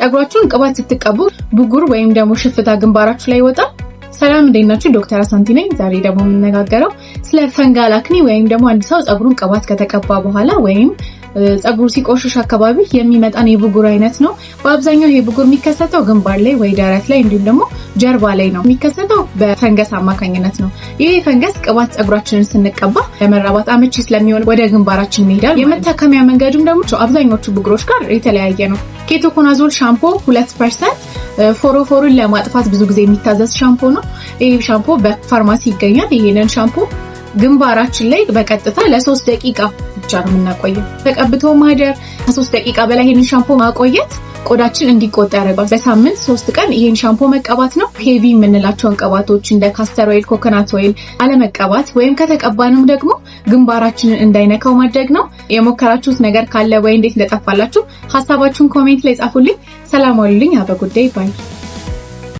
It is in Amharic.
ፀጉራችሁን ቅባት ስትቀቡ ብጉር ወይም ደግሞ ሽፍታ ግንባራችሁ ላይ ይወጣል? ሰላም እንዴት ናችሁ? ዶክተር አሳንቲ ነኝ። ዛሬ ደግሞ የምንነጋገረው ስለ ፈንጋል አክኒ ወይም ደግሞ አንድ ሰው ፀጉሩን ቅባት ከተቀባ በኋላ ወይም ፀጉሩ ሲቆሽሽ አካባቢ የሚመጣን የብጉር አይነት ነው። በአብዛኛው ይሄ ብጉር የሚከሰተው ግንባር ላይ ወይ ደረት ላይ እንዲሁም ደግሞ ጀርባ ላይ ነው። የሚከሰተው በፈንገስ አማካኝነት ነው። ይሄ ፈንገስ ቅባት ፀጉራችንን ስንቀባ ለመራባት አመቺ ስለሚሆን ወደ ግንባራችን ይሄዳል። የመታከሚያ መንገዱም ደግሞ አብዛኞቹ ብጉሮች ጋር የተለያየ ነው። ኬቶኮናዞል ሻምፖ 2% ፎሮፎሩን ለማጥፋት ብዙ ጊዜ የሚታዘዝ ሻምፖ ነው። ይሄ ሻምፖ በፋርማሲ ይገኛል። ይሄንን ሻምፖ ግንባራችን ላይ በቀጥታ ለ3 ደቂቃ ብቻ ነው የምናቆየው። ተቀብቶ ማደር ከ3 ደቂቃ በላይ ይሄንን ሻምፖ ማቆየት ቆዳችን እንዲቆጣ ያደርጋል። በሳምንት 3 ቀን ይሄን ሻምፖ መቀባት ነው። ሄቪ የምንላቸውን ቅባቶች እንደ ካስተር ኦይል፣ ኮኮናት ኦይል አለመቀባት ወይም ከተቀባንም ደግሞ ግንባራችንን እንዳይነካው ማድረግ ነው። የሞከራችሁት ነገር ካለ ወይ እንዴት እንደጠፋላችሁ ሐሳባችሁን ኮሜንት ላይ ጻፉልኝ። ሰላም ዋሉልኝ። አበ ጉዳይ ባይ